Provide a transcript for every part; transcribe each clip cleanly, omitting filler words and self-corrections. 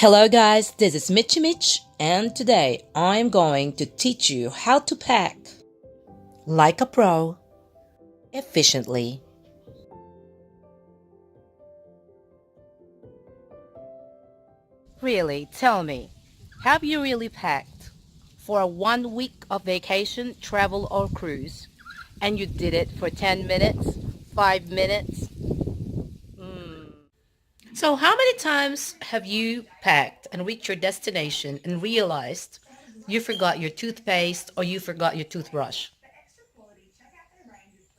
Hello guys, this is Mitchy Mitch and today I'm going to teach you how to pack like a pro efficiently. Really, tell me, have you really packed for a 1 week of vacation, travel or cruise and you did it for 10 minutes, 5 minutes? So how many times have you packed and reached your destination and realized you forgot your toothpaste or you forgot your toothbrush?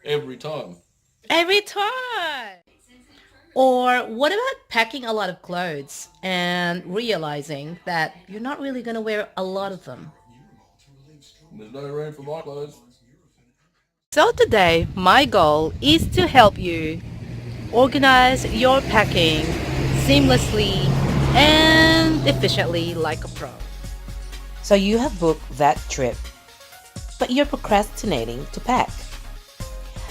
Every time. Every time. Or what about packing a lot of clothes and realizing that you're not really going to wear a lot of them? There's no room for my clothes. So today, my goal is to help you organize your packing seamlessly and efficiently like a pro. So you have booked that trip, but you're procrastinating to pack.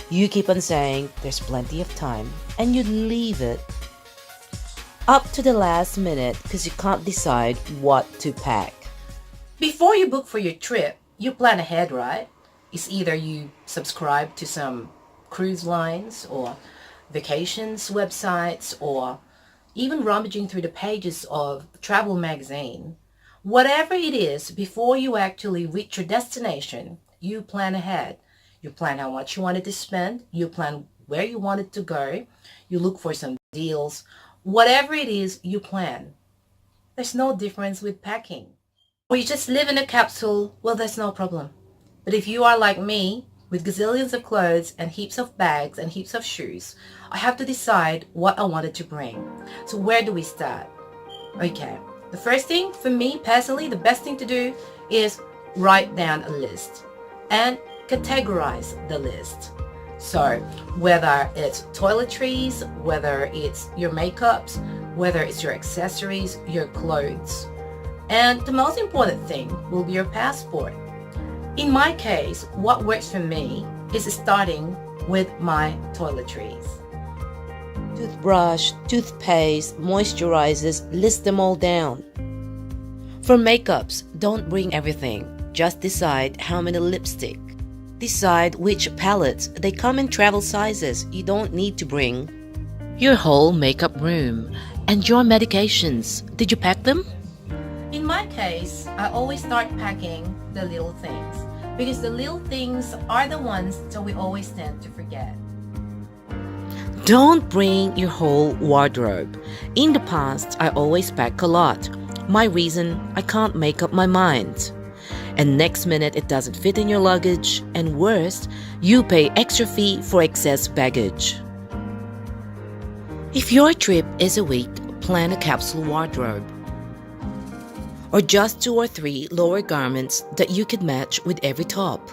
You keep on saying there's plenty of time and you leave it up to the last minute because you can't decide what to pack. Before you book for your trip, you plan ahead, right? It's either you subscribe to some cruise lines or vacations websites or even rummaging through the pages of travel magazine. Whatever it is, before you actually reach your destination, you plan ahead. You plan how much you wanted to spend. You plan where you wanted to go. You look for some deals. Whatever it is, you plan. There's no difference with packing. Or you just live in a capsule, well, there's no problem. But if you are like me, with gazillions of clothes and heaps of bags and heaps of shoes, I have to decide what I wanted to bring. So where do we start? Okay, the first thing for me personally, the best thing to do is write down a list and categorize the list. So whether it's toiletries, whether it's your makeups, whether it's your accessories, your clothes. And the most important thing will be your passport. In my case, what works for me is starting with my toiletries. Toothbrush, toothpaste, moisturizers, list them all down. For makeups, don't bring everything. Just decide how many lipstick. Decide which palettes. They come in travel sizes. You don't need to bring your whole makeup room. And your medications. Did you pack them? In my case, I always start packing the little things because the little things are the ones that we always tend to forget. Don't bring your whole wardrobe. In the past, I always pack a lot. My reason, I can't make up my mind. And next minute, it doesn't fit in your luggage. And worst, you pay extra fee for excess baggage. If your trip is a week, plan a capsule wardrobe. Or just 2 or 3 lower garments that you could match with every top.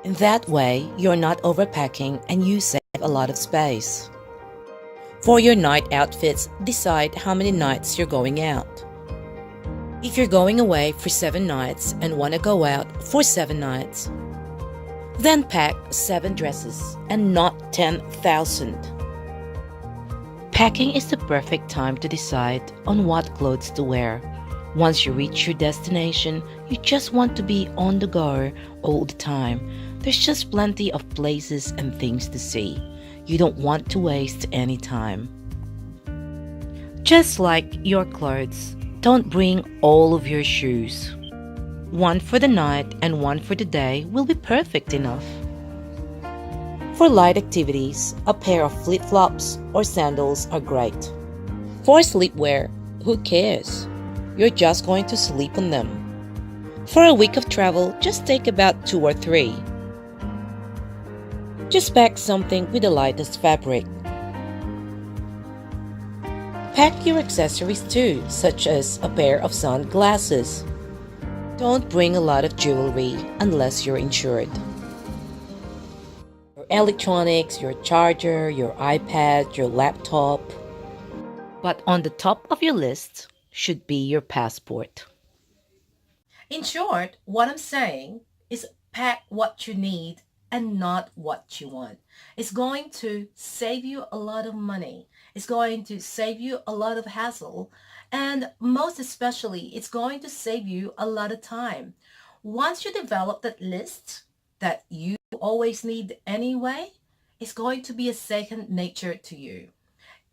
In that way, you're not overpacking and you save a lot of space. For your night outfits, decide how many nights you're going out. If you're going away for 7 nights and want to go out for 7 nights, then pack 7 dresses and not 10,000. Packing is the perfect time to decide on what clothes to wear. Once you reach your destination, you just want to be on the go all the time. There's just plenty of places and things to see. You don't want to waste any time. Just like your clothes, don't bring all of your shoes. 1 for the night and 1 for the day will be perfect enough. For light activities, a pair of flip-flops or sandals are great. For sleepwear, who cares? You're just going to sleep on them. For a week of travel, just take about 2 or 3. Just pack something with the lightest fabric. Pack your accessories too, such as a pair of sunglasses. Don't bring a lot of jewelry unless you're insured. Your electronics, your charger, your iPad, your laptop. But on the top of your list should be your passport. In short, what I'm saying is pack what you need and not what you want. It's going to save you a lot of money. It's going to save you a lot of hassle And most especially, it's going to save you a lot of time. Once you develop that list that you always need anyway, it's going to be a second nature to you.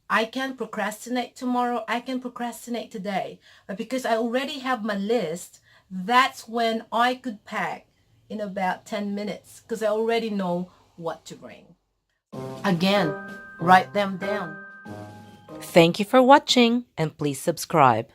I can procrastinate tomorrow, I can procrastinate today, but because I already have my list, that's when I could pack in about 10 minutes because I already know what to bring. Again, write them down. Thank you for watching and please subscribe.